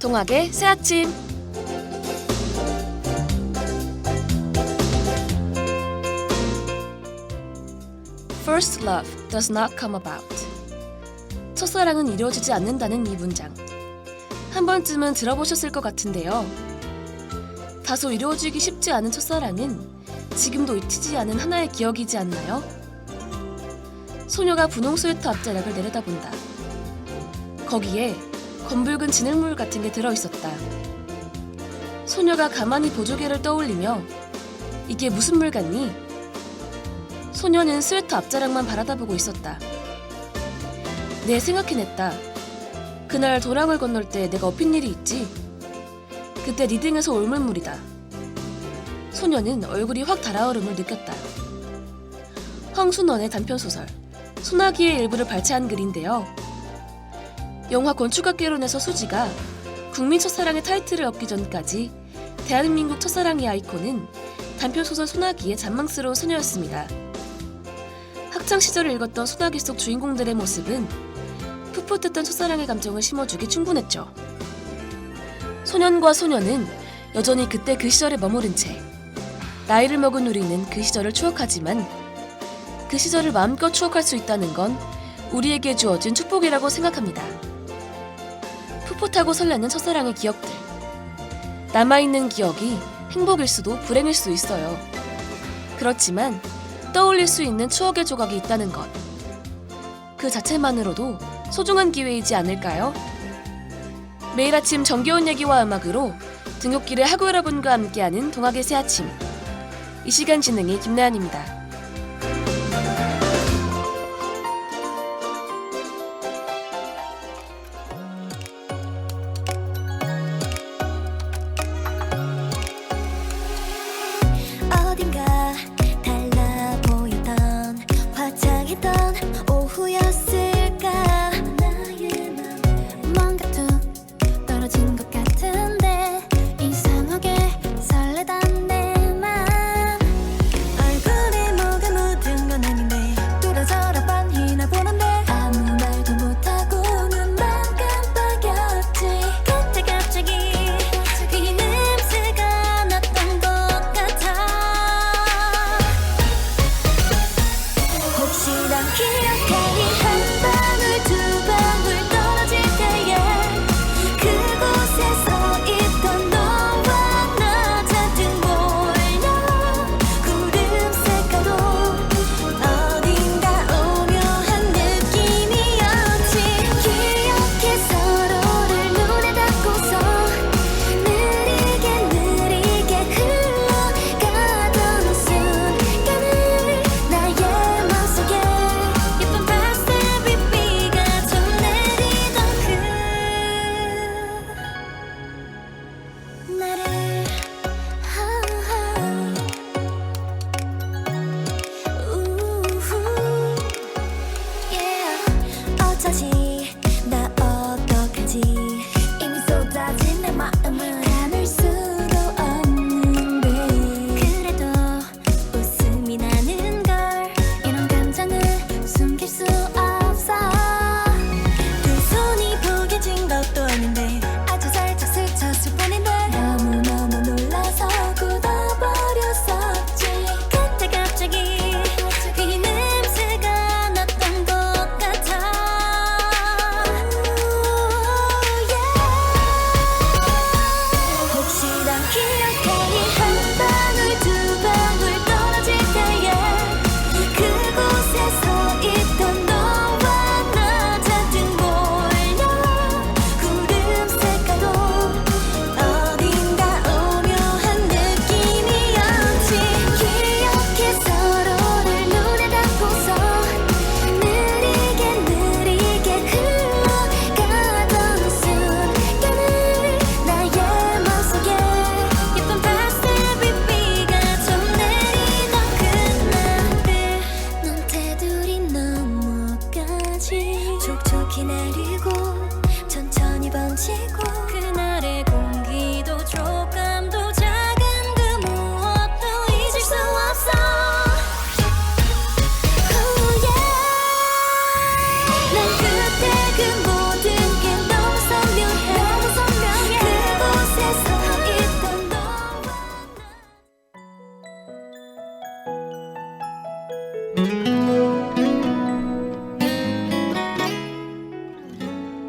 동학의 새아침. First love does not come about. 첫사랑은 이루어지지 않는다는 이 문장. 한 번쯤은 들어보셨을 것 같은데요. 다소 이루어지기 쉽지 않은 첫사랑은 지금도 잊히지 않은 하나의 기억이지 않나요? 소녀가 분홍 스웨터 앞자락을 내려다본다. 거기에 검붉은 진흙물 같은 게 들어있었다. 소녀가 가만히 보조개를 떠올리며 이게 무슨 물 같니? 소녀는 스웨터 앞자락만 바라다보고 있었다. 네, 생각해냈다. 그날 도랑을 건널 때 내가 엎인 일이 있지? 그때 네 등에서 올 물물이다. 소녀는 얼굴이 확 달아오름을 느꼈다. 황순원의 단편소설 소나기의 일부를 발췌한 글인데요. 영화 건축학개론에서 수지가 국민 첫사랑의 타이틀을 얻기 전까지 대한민국 첫사랑의 아이콘은 단편소설 소나기의 잔망스러운 소녀였습니다. 학창시절을 읽었던 소나기 속 주인공들의 모습은 풋풋했던 첫사랑의 감정을 심어주기 충분했죠. 소년과 소녀는 여전히 그때 그 시절에 머무른 채 나이를 먹은 우리는 그 시절을 추억하지만 그 시절을 마음껏 추억할 수 있다는 건 우리에게 주어진 축복이라고 생각합니다. 풋풋하고 설레는 첫사랑의 기억들. 남아있는 기억이 행복일 수도 불행일 수 있어요. 그렇지만 떠올릴 수 있는 추억의 조각이 있다는 것. 그 자체만으로도 소중한 기회이지 않을까요? 매일 아침 정겨운 얘기와 음악으로 등굣길의 학우 여러분과 함께하는 동학의 새아침. 이 시간 진행의 김나연입니다. 어딘가 달라 보였던 화창했던 오후였을까. 나의 맘 뭔가 툭 떨어진 것 같은데 이상하게 설레던 내 맘. 얼굴에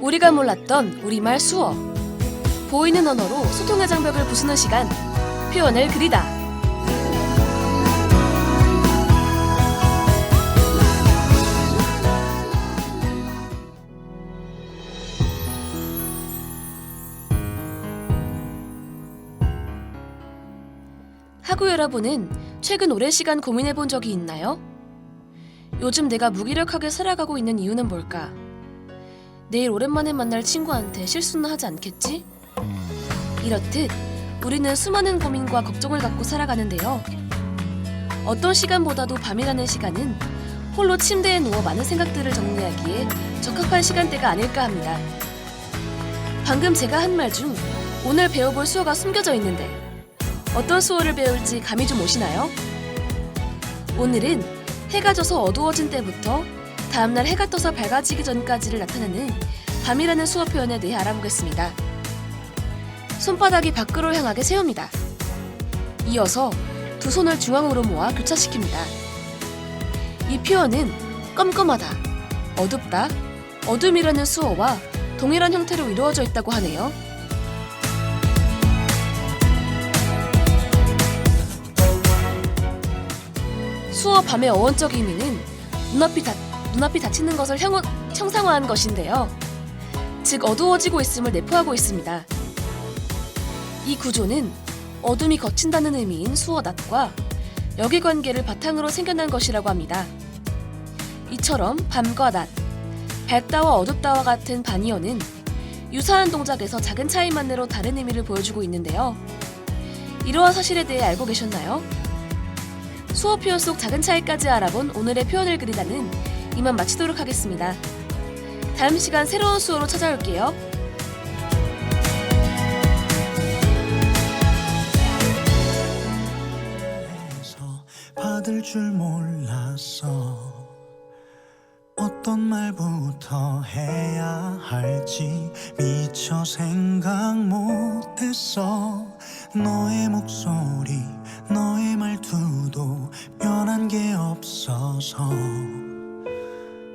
우리가 몰랐던 우리말 수어. 보이는 언어로 소통의 장벽을 부수는 시간. 표현을 그리다. 하구 여러분은 최근 오랜 시간 고민해 본 적이 있나요? 요즘 내가 무기력하게 살아가고 있는 이유는 뭘까? 내일 오랜만에 만날 친구한테 실수는 하지 않겠지? 이렇듯 우리는 수많은 고민과 걱정을 갖고 살아가는데요. 어떤 시간보다도 밤이라는 시간은 홀로 침대에 누워 많은 생각들을 정리하기에 적합한 시간대가 아닐까 합니다. 방금 제가 한 말 중 오늘 배워볼 수어가 숨겨져 있는데 어떤 수어를 배울지 감이 좀 오시나요? 오늘은 해가 져서 어두워진 때부터 다음날 해가 떠서 밝아지기 전까지를 나타내는 밤이라는 수어 표현에 대해 알아보겠습니다. 손바닥이 밖으로 향하게 세웁니다. 이어서 두 손을 중앙으로 모아 교차시킵니다. 이 표현은 껌껌하다, 어둡다, 어둠이라는 수어와 동일한 형태로 이루어져 있다고 하네요. 수어 밤의 어원적 의미는 눈앞이 닫히는 것을 형상화한 것인데요. 즉 어두워지고 있음을 내포하고 있습니다. 이 구조는 어둠이 걷힌다는 의미인 수어 낮과 역의 관계를 바탕으로 생겨난 것이라고 합니다. 이처럼 밤과 낮, 밝다와 어둡다와 같은 반이어는 유사한 동작에서 작은 차이만으로 다른 의미를 보여주고 있는데요. 이러한 사실에 대해 알고 계셨나요? 수어 표현 속 작은 차이까지 알아본 오늘의 표현을 그리다는 이만 마치도록 하겠습니다. 다음 시간 새로운 수어로 찾아올게요. 받을 줄 몰랐어. 어떤 말부터 해야 할지 미처 생각 못했어. 너의 목소리, 너의 말투도 변한 게 없어서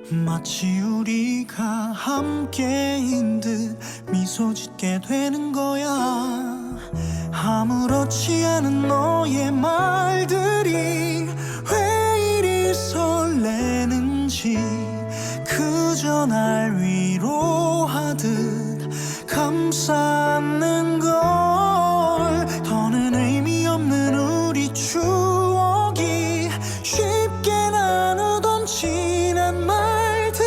마치 우리가 함께인 듯 미소 짓게 되는 거야. 아무렇지 않은 너의 말들이 왜 이리 설레는지 그저 날 위로하듯 감싸는 걸. 더는 의미 없는 우리 추억이 쉽게 나누던 지난 말들이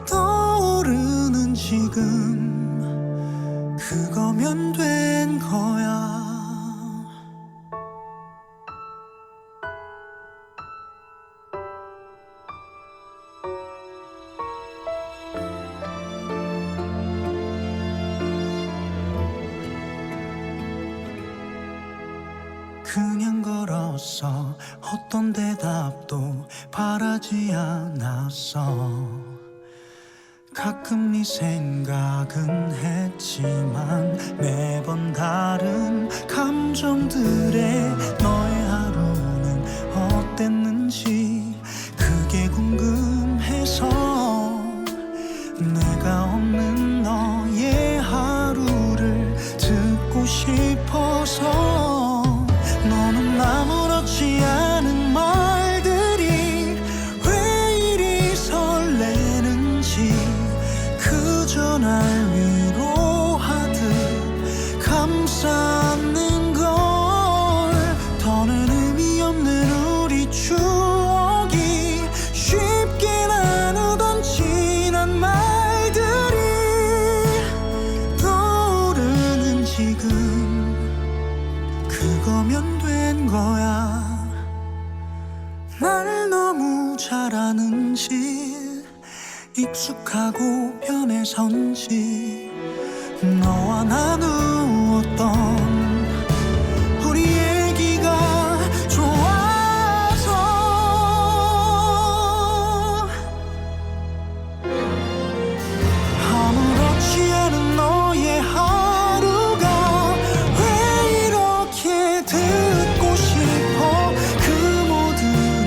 떠오르는 지금 그거면 된 거야. 그냥 걸었어. 어떤 대답도 바라지 않았어. 가끔 네 생각은 했지만 매번 다른 감정들에 너의 하루는 어땠는지 그게 궁금해서 내가 없는 너의 하루를 듣고 싶어서. 너는 아무렇지 않은 말들이 왜 이리 설레는지 그저 날 위로하듯 감싸는 걸. 더는 의미 없는 우리 추억이 쉽게 나누던 지난 말들이 떠오르는 지금 그거면 된 거야. 날 너무 잘 아는지 익숙하고 편해선지 너와 나누었던 우리 얘기가 좋아서. 아무렇지 않은 너의 하루가 왜 이렇게 듣고 싶어. 그 모든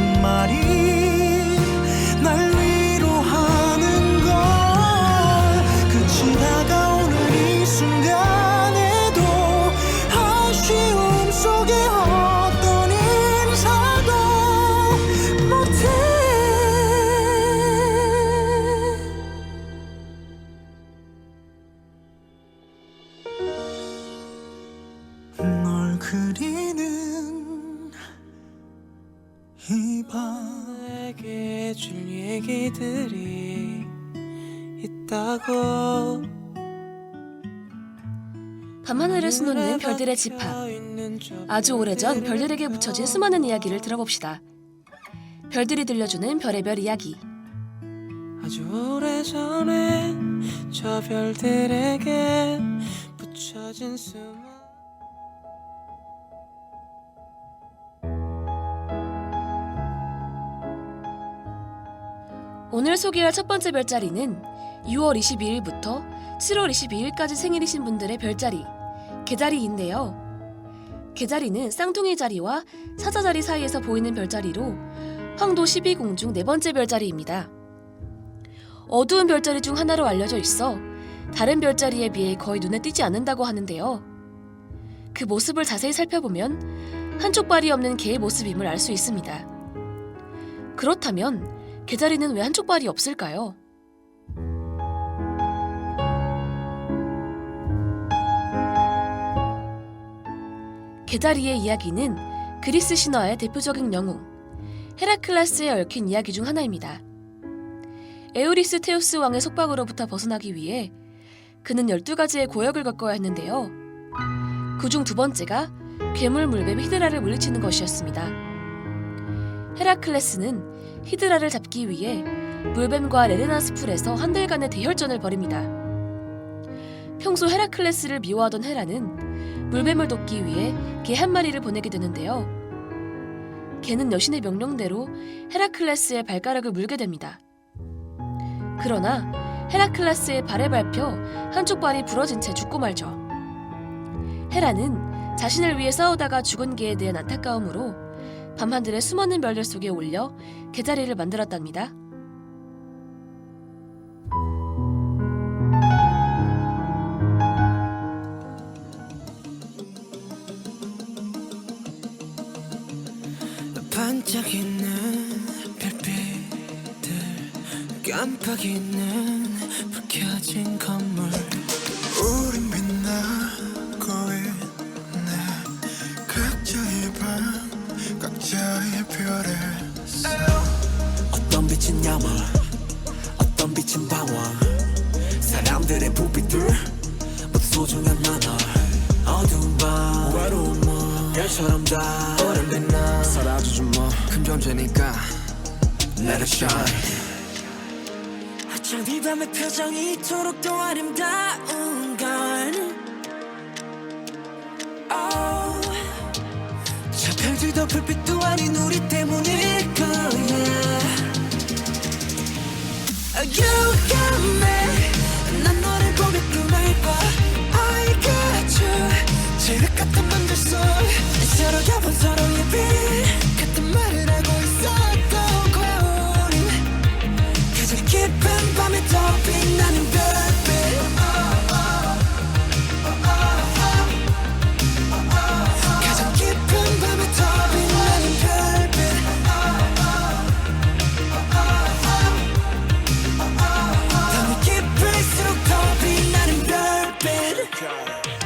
이야기들이 있다고. 밤하늘을 수놓는 별들의 집합. 아주 오래전 별들에게 묻혀진 수많은 이야기를 들어봅시다. 별들이 들려주는 별의별 이야기. 아주 오래전에 저 별들에게 붙여진 오늘 소개할 첫 번째 별자리는 6월 22일부터 7월 22일까지 생일이신 분들의 별자리, 개자리인데요. 개자리는 쌍둥이 자리와 사자자리 사이에서 보이는 별자리로 황도 12궁 중 네 번째 별자리입니다. 어두운 별자리 중 하나로 알려져 있어 다른 별자리에 비해 거의 눈에 띄지 않는다고 하는데요. 그 모습을 자세히 살펴보면 한쪽 발이 없는 개의 모습임을 알 수 있습니다. 그렇다면 개자리는 왜 한쪽 발이 없을까요? 개자리의 이야기는 그리스 신화의 대표적인 영웅 헤라클레스에 얽힌 이야기 중 하나입니다. 에우리스 테우스 왕의 속박으로부터 벗어나기 위해 그는 12가지의 고역을 겪어야 했는데요. 그중 두 번째가 괴물 물뱀 히드라를 물리치는 것이었습니다. 헤라클레스는 히드라를 잡기 위해 물뱀과 레레나스 풀에서 한 달간의 대혈전을 벌입니다. 평소 헤라클레스를 미워하던 헤라는 물뱀을 돕기 위해 개 한 마리를 보내게 되는데요. 개는 여신의 명령대로 헤라클레스의 발가락을 물게 됩니다. 그러나 헤라클레스의 발에 밟혀 한쪽 발이 부러진 채 죽고 말죠. 헤라는 자신을 위해 싸우다가 죽은 개에 대한 안타까움으로 밤하늘의 수많은 별들 속에 올려 개자리를 만들었답니다. 반짝이는 별빛들 깜빡이는 불 켜진 건물 우린 빛나고 있네 각자의 밤 각자의 별에서 어떤 빛은 야망 어떤 빛은 방황 사람들의 불빛들 모두 소중한 나날 어두운 밤 외로운 몸 별처럼 다 오랜 빛나 사라지지 뭐 큰 존재니까 Let it shine 어쩜 이 밤의 표정이 이토록 더 아름다운 걸 저 별들도 불빛도 아닌 우리 때문일 거야 You got me 난 너를 보며 꿈을 꿔 I got you 지륵 같은 밤들 속 서로가 본 서로의 빛 같은 말을 하고 있었던 거야 우린 가장 깊은 밤에 더 빛나는 별빛 가장 깊은 밤에 더 빛나는 별빛 밤이 깊을수록 더 빛나는 별빛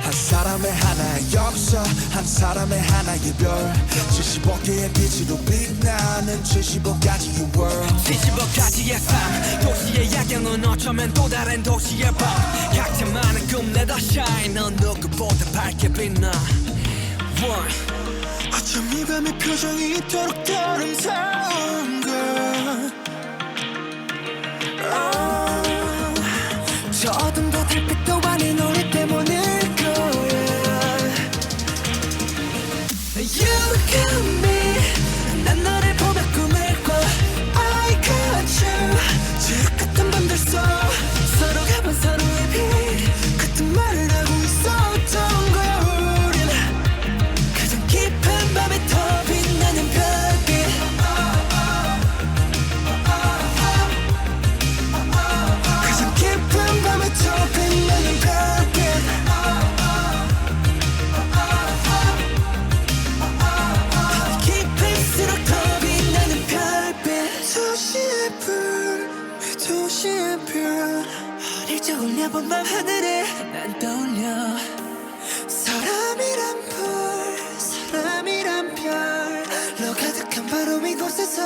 한 사람의 하나의 역사 한 사람의 하나의 별 75개의 빛으로 빛나는 75가지의 world 75가지의 삶 도시의 야경은 어쩌면 또 다른 도시의 밤 각자 많은 꿈 let us shine 넌 누구보다 밝게 빛나 어쩜 이 밤의 표정이 이토록 더 아름다운 걸 저 어둠도 달빛도 아닌 우리 때문일 거야 You got me 난 너를 보며 꿈을 꿔 I got you 지옥 같은 밤들 속 서로가 본 서로의 빛 같은 말을 하고 있었던 거야 우린 가장 깊은 밤에 더 빛나는 별빛 가장 깊은 밤에 더 빛나는 별빛 깊을수록 더 빛나는 별빛 도시의 별 어릴 적 올려본 밤하늘에 난 떠올려 사람이란 별 너 가득한 바로 이곳에서 더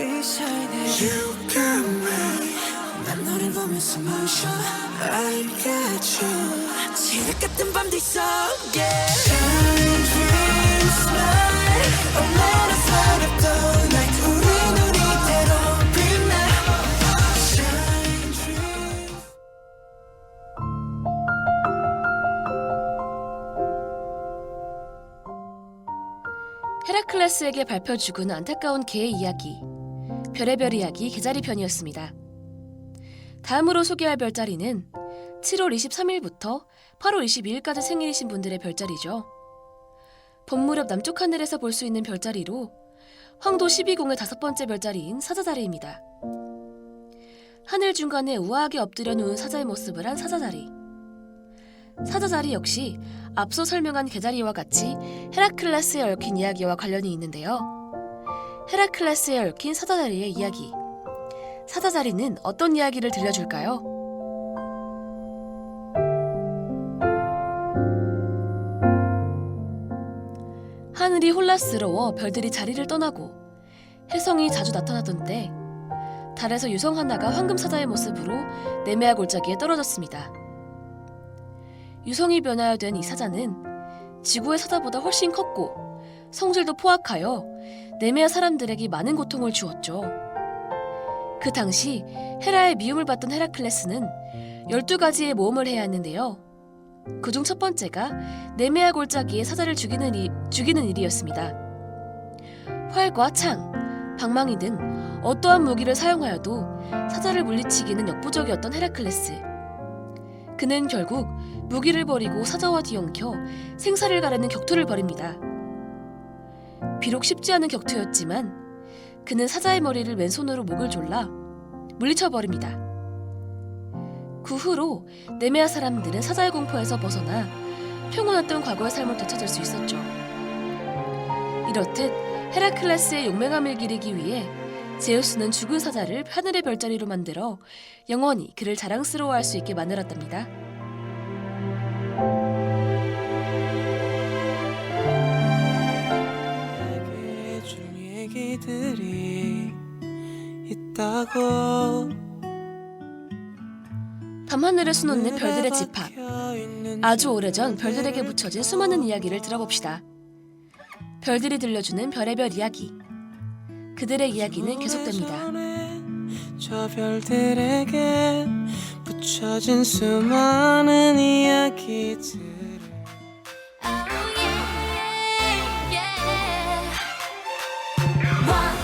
we shining You got me 난 너를 보면서 멈춰 I got you 지옥 같은 밤도 있어 yeah Shine dream smile 얼마나 서럽던 night 우린 우리대로 빛나 Shine dream 헤라클레스에게 발표 죽은 안타까운 개의 이야기, 별의별 이야기 개자리 편이었습니다. 다음으로 소개할 별자리는 7월 23일부터 8월 22일까지 생일이신 분들의 별자리죠. 봄 무렵 남쪽 하늘에서 볼 수 있는 별자리로 황도 12宮의 5번째 별자리인 사자자리입니다. 하늘 중간에 우아하게 엎드려 누운 사자의 모습을 한 사자자리. 사자자리 역시 앞서 설명한 개자리와 같이 헤라클레스에 얽힌 이야기와 관련이 있는데요. 헤라클레스에 얽힌 사자자리의 이야기. 사자자리는 어떤 이야기를 들려줄까요? 하늘이 혼란스러워 별들이 자리를 떠나고 혜성이 자주 나타나던 때 달에서 유성 하나가 황금사자의 모습으로 네메아 골짜기에 떨어졌습니다. 유성이 변화된 이 사자는 지구의 사자보다 훨씬 컸고 성질도 포악하여 네메아 사람들에게 많은 고통을 주었죠. 그 당시 헤라의 미움을 받던 헤라클레스는 12가지의 모험을 해야 했는데요. 그중 첫 번째가 네메아 골짜기에 사자를 죽이는 일이었습니다. 활과 창, 방망이 등 어떠한 무기를 사용하여도 사자를 물리치기는 역부족이었던 헤라클레스. 그는 결국 무기를 버리고 사자와 뒤엉켜 생사를 가르는 격투를 벌입니다. 비록 쉽지 않은 격투였지만 그는 사자의 머리를 왼손으로 목을 졸라 물리쳐버립니다. 그 후로 네메아 사람들은 사자의 공포에서 벗어나 평온했던 과거의 삶을 되찾을 수 있었죠. 이렇듯 헤라클레스의 용맹함을 기리기 위해 제우스는 죽은 사자를 하늘의 별자리로 만들어 영원히 그를 자랑스러워할 수 있게 만들었답니다. 내게 줄 얘기들이 있다고 밤하늘에 수놓는 별들의 집합. 아주 오래전 별들에게 묻혀진 수많은 이야기를 들어봅시다. 별들이 들려주는 별의별 이야기. 그들의 이야기는 계속됩니다. 저 별들에게 붙여진 수많은 이야기들 고발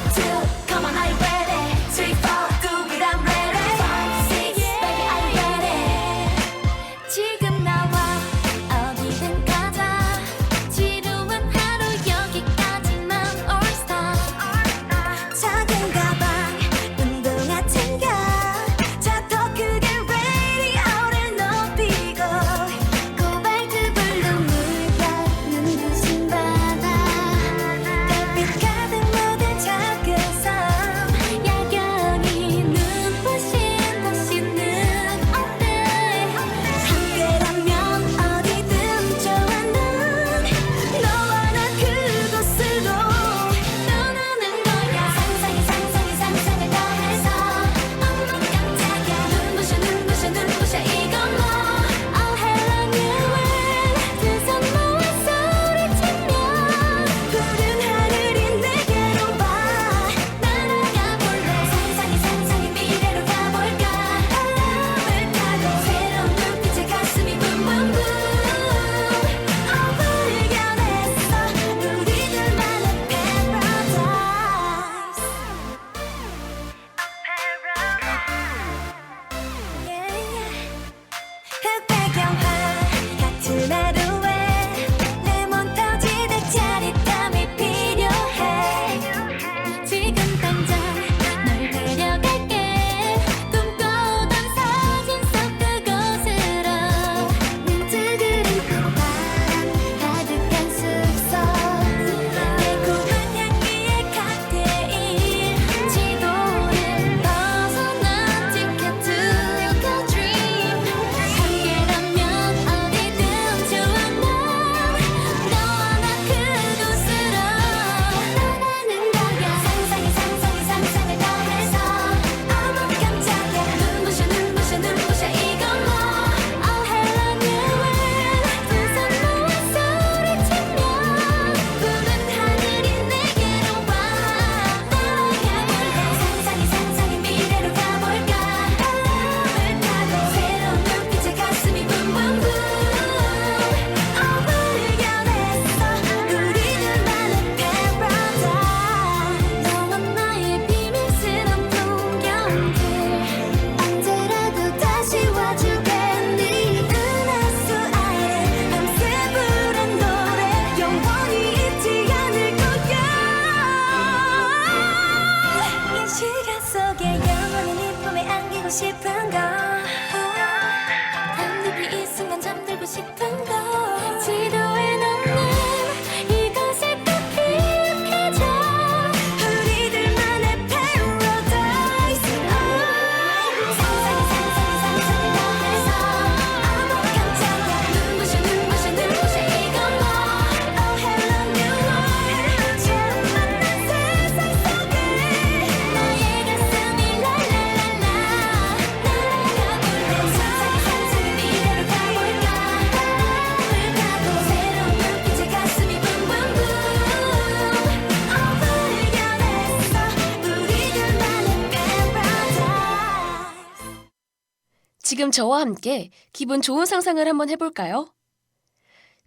지금 저와 함께 기분 좋은 상상을 한번 해볼까요?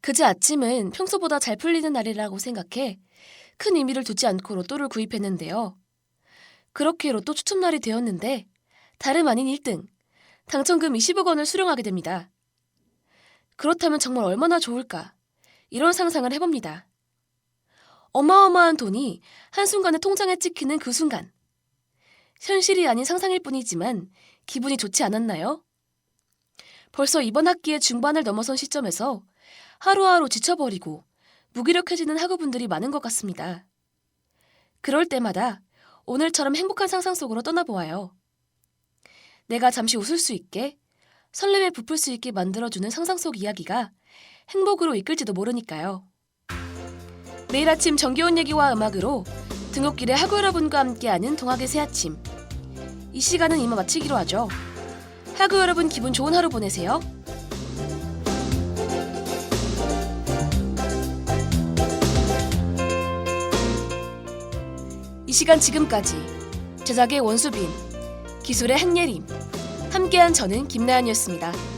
그제 아침은 평소보다 잘 풀리는 날이라고 생각해 큰 의미를 두지 않고 로또를 구입했는데요. 그렇게 로또 추첨날이 되었는데 다름 아닌 1등, 당첨금 20억 원을 수령하게 됩니다. 그렇다면 정말 얼마나 좋을까? 이런 상상을 해봅니다. 어마어마한 돈이 한순간에 통장에 찍히는 그 순간. 현실이 아닌 상상일 뿐이지만 기분이 좋지 않았나요? 벌써 이번 학기의 중반을 넘어선 시점에서 하루하루 지쳐버리고 무기력해지는 학우분들이 많은 것 같습니다. 그럴 때마다 오늘처럼 행복한 상상 속으로 떠나보아요. 내가 잠시 웃을 수 있게, 설렘에 부풀 수 있게 만들어주는 상상 속 이야기가 행복으로 이끌지도 모르니까요. 매일 아침 정겨운 얘기와 음악으로 등굣길에 학우 여러분과 함께하는 동학의 새아침. 이 시간은 이만 마치기로 하죠. 학우 여러분 기분 좋은 하루 보내세요. 이 시간 지금까지 제작의 원수빈, 기술의 한예림, 함께한 저는 김나연이었습니다.